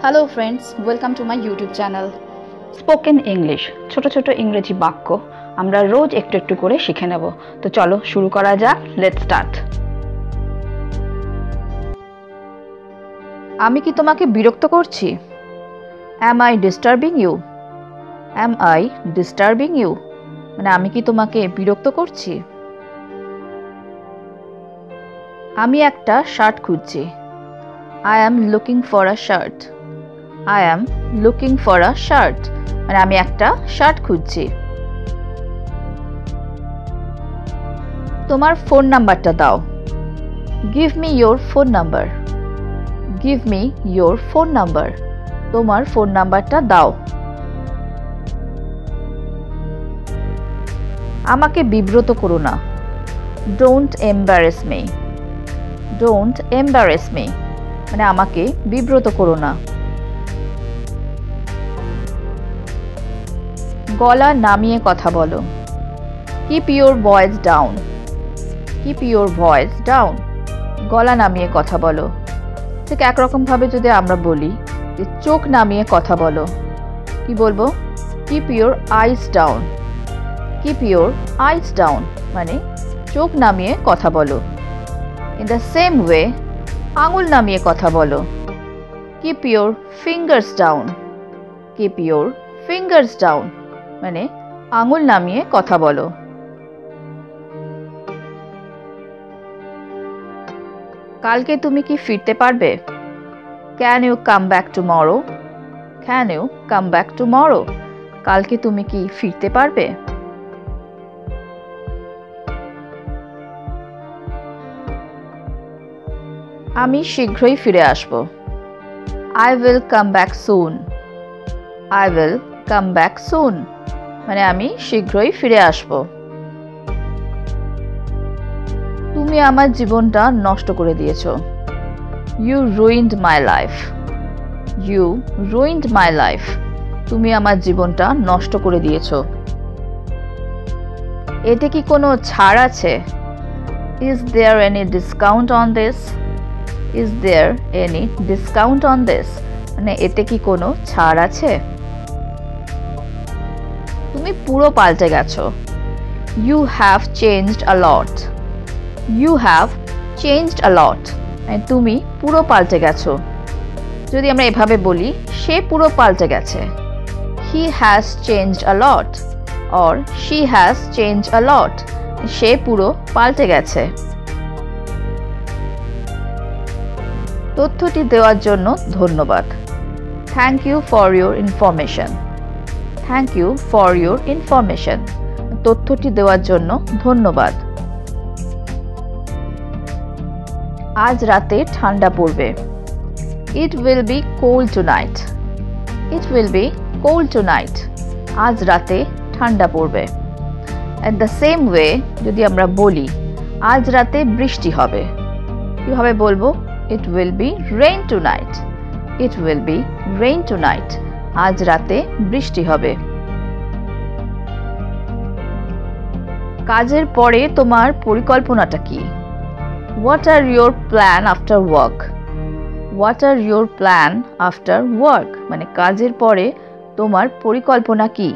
Hello friends, welcome to my YouTube channel. Spoken English ছোট ছোট ইংরেজি বাক্য আমরা রোজ একটু একটু করে শিখে নেব। তো চলো শুরু করা যাক। Let's start. আমি কি তোমাকে বিরক্ত করছি? Am I disturbing you? Am I disturbing you? মানে আমি কি তোমাকে বিরক্ত করছি? আমি একটা শার্ট খুঁজছি। I am looking for a shirt. I am looking for a shirt. মানে আমি একটা শার্ট খুঁজছি। তোমার ফোন নাম্বারটা দাও। Give me your phone number. Give me your phone number. তোমার ফোন নাম্বারটা দাও। আমাকে বিব্রত করো না। Don't embarrass me. Don't embarrass me. মানে আমাকে বিব্রত করো না। গলা নামিয়ে কথা বলো। Keep your voice down. Keep your voice down. গলা নামিয়ে কথা বলো। ঠিক একরকম ভাবে যদি আমরা বলি যে চোখ নামিয়ে কথা বলো, কি বলবো? Keep your eyes down. Keep your eyes down. মানে চোখ নামিয়ে কথা বলো। In the same way, আঙুল নামিয়ে কথা বলো। Keep your fingers down. Keep your fingers down. মানে আঙুল নামিয়ে কথা বলো। কালকে তুমি কি ফিরতে পারবে? Can you come back tomorrow? Can you come back tomorrow? কালকে তুমি কি ফিরতে পারবে? আমি শীঘ্রই ফিরে আসব। I will come back soon. I will come back soon. মানে আমি শীঘ্রই ফিরে আসব। তুমি আমার জীবনটা নষ্ট করে দিয়েছো। You ruined my life. You ruined my life. তুমি আমার জীবনটা নষ্ট করে দিয়েছো। এতে কি কোনো ছাড় আছে? Is there any discount on this? Is there any discount on this? মানে এতে কি কোনো ছাড় আছে? তুমি পুরো পাল্টে গেছো। You have changed a lot. You have changed a lot. মানে তুমি পুরো পাল্টে গেছো। যদি আমরা এভাবে বলি সে পুরো পাল্টে গেছে, He has changed a lot or she has changed a lot. সে পুরো পাল্টে গেছে। তথ্যটি দেওয়ার জন্য ধন্যবাদ। Thank you for your information. Thank you for your information. তথ্যটি দেওয়ার জন্য ধন্যবাদ। আজ রাতে ঠান্ডা পড়বে। It will be cold tonight. It will be cold tonight. আজ রাতে ঠান্ডা পড়বে। At the same way, যদি আমরা বলি আজ রাতে বৃষ্টি হবে, কিভাবে বলবো? It will be rain tonight. It will be rain tonight. আজ রাতে বৃষ্টি হবে। কাজের পরে তোমার পরিকল্পনাটা কি? What are your plan after work? What are your plan after work? মানে কাজের পরে তোমার পরিকল্পনা কি?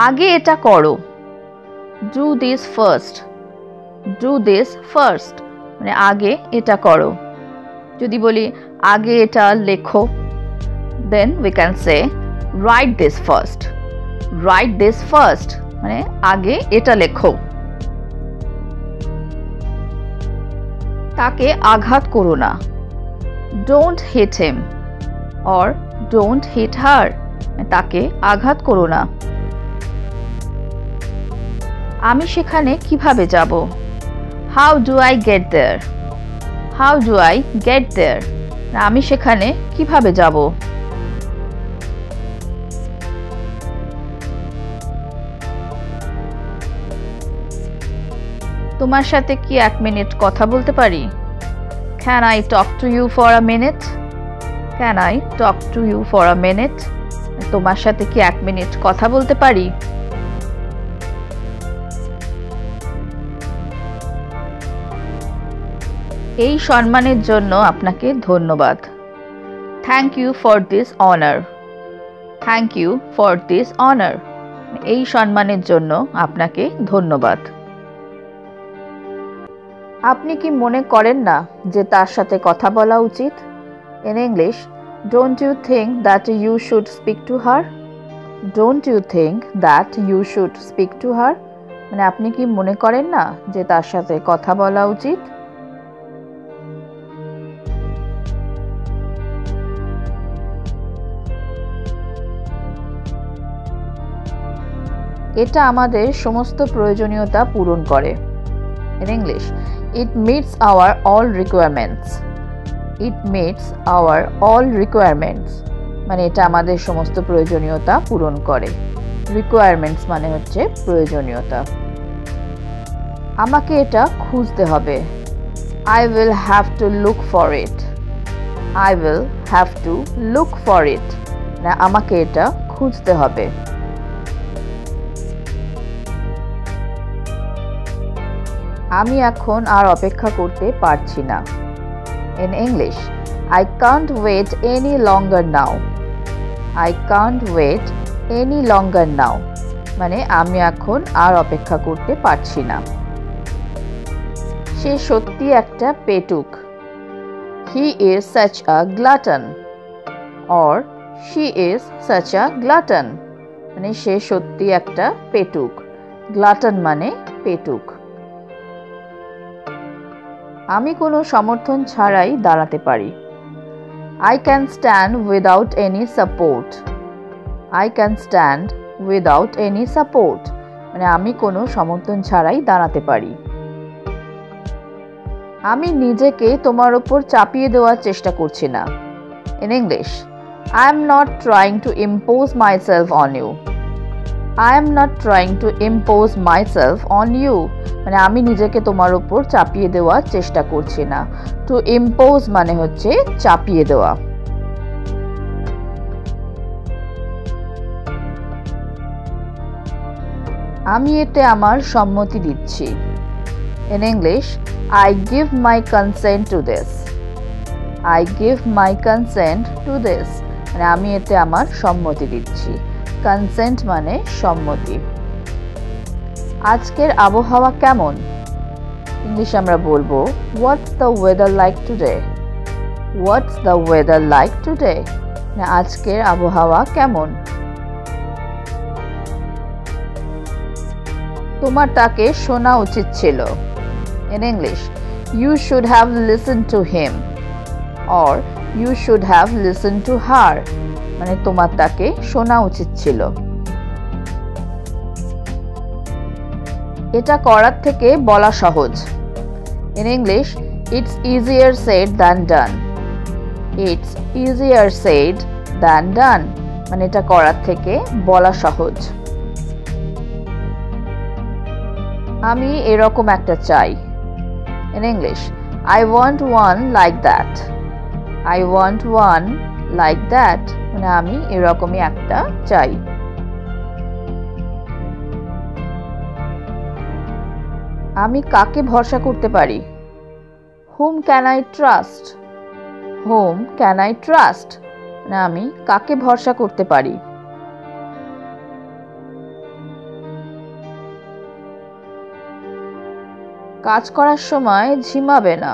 আগে এটা করো। Do this first. Do this first. মানে আগে এটা করো। যদি বলি আগে এটা লেখো, then we can say write this first. Write this first. মানে আগে এটা লেখো। তাকে আঘাত করো না। Don't hit him or don't hit her. তাকে আঘাত করো না। আমি সেখানে কিভাবে যাব? How do I get there? How do I get there? আমি সেখানে কিভাবে যাব? তোমার সাথে কি 1 মিনিট কথা বলতে পারি? Can I talk to you for a minute? Can I talk to you for a minute? তোমার সাথে কি 1 মিনিট কথা বলতে পারি? এই সম্মানের জন্য আপনাকে ধন্যবাদ। Thank you for this honour. Thank you for this honour. এই সম্মানের জন্য আপনাকে ধন্যবাদ। আপনি কি মনে করেন না যে তার সাথে কথা বলা উচিত? In English, don't you think that you should speak to her? Don't you think that you should speak to her? মানে আপনি কি মনে করেন না যে তার সাথে কথা বলা উচিত? এটা আমাদের সমস্ত প্রয়োজনীয়তা পূরণ করে। In English, it meets our all requirements. It meets our all requirements. মানে এটা আমাদের সমস্ত প্রয়োজনীয়তা পূরণ করে। Requirements মানে হচ্ছে প্রয়োজনীয়তা। আমাকে এটা খুঁজতে হবে। I will have to look for it. I will have to look for it. না, আমাকে এটা খুঁজতে হবে। আমি এখন আর অপেক্ষা করতে পারছি না। In English, I can't wait any longer now. I can't wait any longer now. মানে আমি এখন আর অপেক্ষা করতে পারছি না। সে সত্যি একটা পেটুক। He is such a glutton. Or she is such a glutton. মানে সে সত্যি একটা পেটুক। Glutton মানে পেটুক। আমি কোনো সমর্থন ছাড়াই দাঁড়াতে পারি। I can stand without any support. I can stand without any support. মানে আমি কোনো সমর্থন ছাড়াই দাঁড়াতে পারি। আমি নিজেকে তোমার উপর চাপিয়ে দেওয়ার চেষ্টা করছি না। In English, I am not trying to impose myself on you. I am not trying to impose myself on you. মানে আমি নিজেকে তোমার উপর চাপিয়ে দেওয়ার চেষ্টা করছি না। To impose মানে হচ্ছে চাপিয়ে দেওয়া। আমি এতে আমার সম্মতি দিচ্ছি। In English, I give my consent to this. I give my consent to this. মানে আমি এতে আমার সম্মতি দিচ্ছি। Consent মানে সম্মতি। আজকের আবহাওয়া কেমন? ইংলিশে আমরা বলবো What's the weather like today? What's the weather like today? মানে আজকের আবহাওয়া কেমন? তোমার তাকে শোনা উচিত ছিল। In English, you should have listened to him. Or you should have listened to her. মানে তোমার তাকে শোনা উচিত ছিল। এটা করার থেকে বলা সহজ। In English, it's easier said than done. It's easier said than done. মানে এটা করার থেকে বলা সহজ। আমি এরকম একটা চাই। In English, I want one like that. I want one like that. মানে আমি এরকমই একটা চাই। আমি কাকে ভরসা করতে পারি? Whom can I trust? Whom can I trust? মানে আমি কাকে ভরসা করতে পারি? কাজ করার সময় ঝিমাবে না।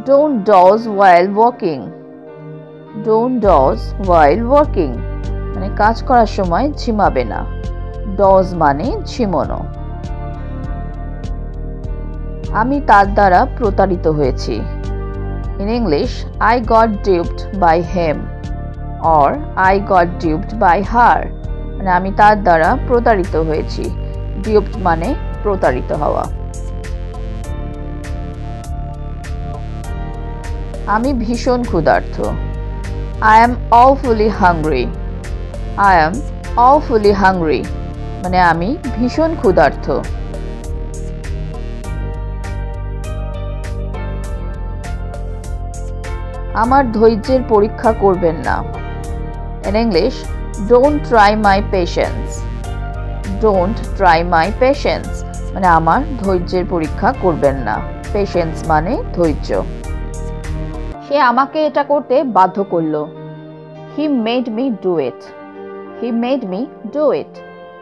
Don't doze while walking. Don't doze while walking. মানে কাজ করার সময় ঝিমাবে না। Doze মানে ঝিমানো। আমি তার দ্বারা প্রতারিত হয়েছি। In English, I got duped by him. Or I got duped by her. মানে আমি তার দ্বারা প্রতারিত হয়েছি। Duped মানে প্রতারিত হওয়া। আমি ভীষণ ক্ষুধার্ত। I am awfully hungry. I am awfully hungry. মানে আমি ভীষণ ক্ষুধার্ত। আমার ধৈর্যের পরীক্ষা করবেন না। In English, don't try my patience. Don't try my patience. মানে আমার ধৈর্যের পরীক্ষা করবেন না। পেশেন্স মানে ধৈর্য। সে আমাকে এটা করতে বাধ্য করলো। He made me do it. He made me do it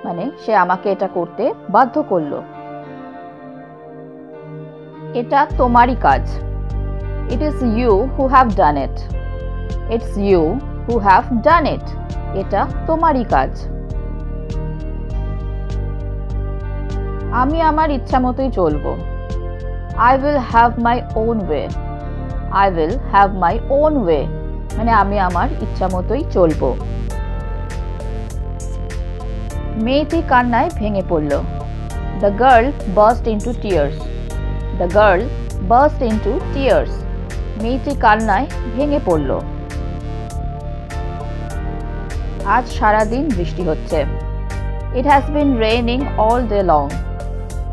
মানে সে আমাকে এটা করতে বাধ্য করলো। এটা তোমারই কাজ। It is you who have done it. It's you who have done it. এটা তোমারই কাজ। আমি আমার ইচ্ছা মতোই চলবো। I will have my own way. I will have my own way মানে আমি আমার ইচ্ছা মতোই চলবো। মেয়েটি কান্নায় ভেঙে পড়ল। The girl burst into tears. The girl burst into tears মেয়েটি কান্নায় ভেঙে পড়ল। আজ সারা দিন বৃষ্টি হচ্ছে। It has been raining all day long.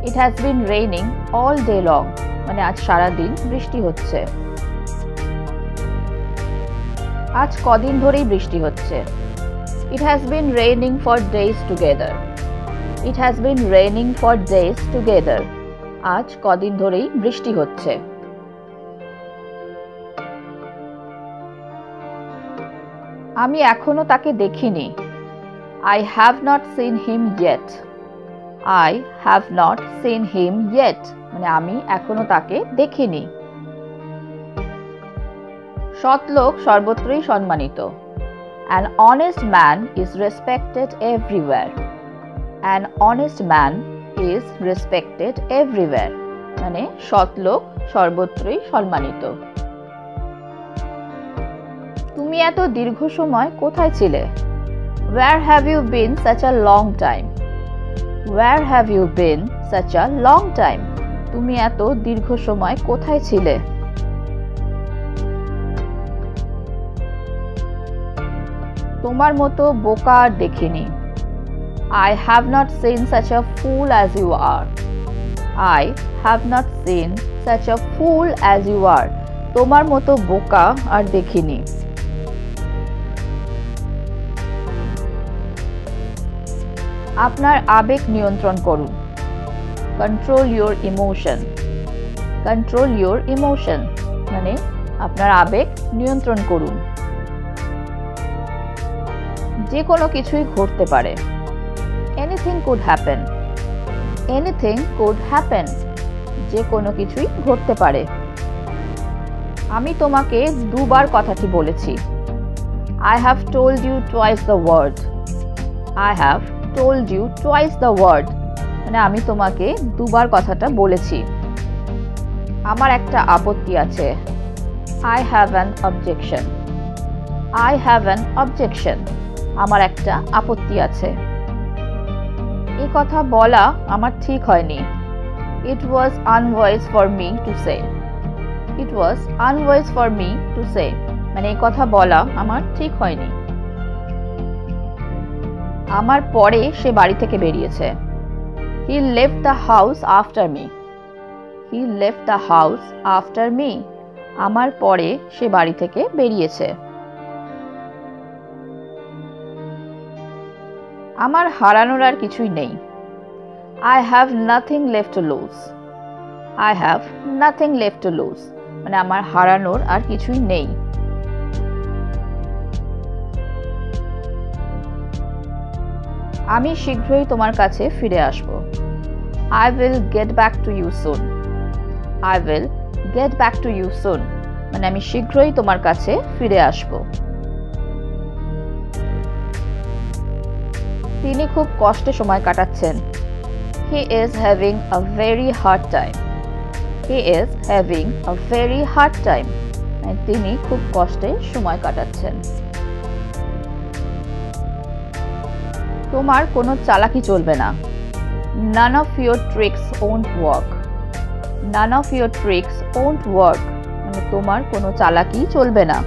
It has been raining all day long মানে আজ সারা দিন বৃষ্টি হচ্ছে। আজ কদিন ধরেই বৃষ্টি হচ্ছে। It has been raining for days together. It has been raining for days together আজ কদিন ধরেই বৃষ্টি হচ্ছে। আমি এখনো তাকে দেখিনি। I have not seen him yet. I have not seen him yet মানে আমি এখনো তাকে দেখিনি। সৎ লোক সর্বত্রই সম্মানিত। An honest man is respected everywhere. An honest man is respected everywhere মানে সৎ লোক সর্বত্রই সম্মানিত। তুমি এত দীর্ঘ সময় কোথায় ছিলে? Where have you been such a long time? Where have you been such a long time? তুমি এত দীর্ঘ সময় কোথায় ছিলে? তোমার মতো বোকা আর দেখিনি। I have not seen such a fool as you are. I have not seen such a fool as you are. তোমার মতো বোকা আর দেখিনি। আপনার আবেগ নিয়ন্ত্রণ করুন। Control your emotion. Control your emotion মানে আপনার আবেগ নিয়ন্ত্রণ করুন। যে কোনো কিছুই ঘটতে পারে। Anything could happen. Anything could happen যে কোনো কিছুই ঘটতে পারে। আমি তোমাকে দুবার কথাটি বলেছি। I have told you twice the word. I have told you twice the word মানে আমি তোমাকে দুবার কথাটা বলেছি। আমার একটা আপত্তি আছে। I have an objection. I have an objection আমার একটা আপত্তি আছে। এই কথা বলা আমার ঠিক হয়নি। It was unwise for me to say. It was unwise for me to say মানে এই কথা বলা আমার ঠিক হয়নি। আমার পরে সে বাড়ি থেকে বেরিয়েছে। He left the house after me. He left the house after me আমার পরে সে বাড়ি থেকে বেরিয়েছে। আমার হারানোর আর কিছুই নেই। I have nothing left to lose. I have nothing left to lose মানে আমার হারানোর আর কিছুই নেই। আমি শীঘ্রই তোমার কাছে ফিরে আসব। I will get back to you soon. I will get back to you soon মানে আমি শীঘ্রই তোমার কাছে ফিরে আসব। তিনি খুব কষ্টে সময় কাটাচ্ছেন। He is having a very hard time. He is having a very hard time মানে তিনি খুব কষ্টে সময় কাটাচ্ছেন। তোমার কোনো চালাকি চলবে না। None of your tricks won't work. None of your tricks won't work মানে তোমার কোনো চালাকি চলবে না।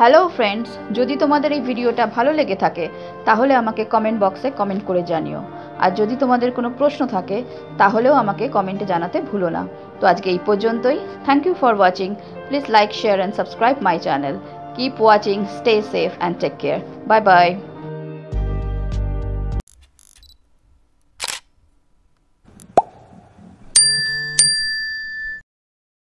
হ্যালো ফ্রেন্ডস, যদি তোমাদের এই ভিডিওটা ভালো লেগে থাকে তাহলে আমাকে কমেন্ট বক্সে কমেন্ট করে জানিও। আর যদি তোমাদের কোনো প্রশ্ন থাকে তাহলেও আমাকে কমেন্টে জানাতে ভুলো না। তো আজকে এই পর্যন্তই। Thank you for watching. Please like, share and subscribe my channel. Keep watching, stay safe and take care. Bye bye.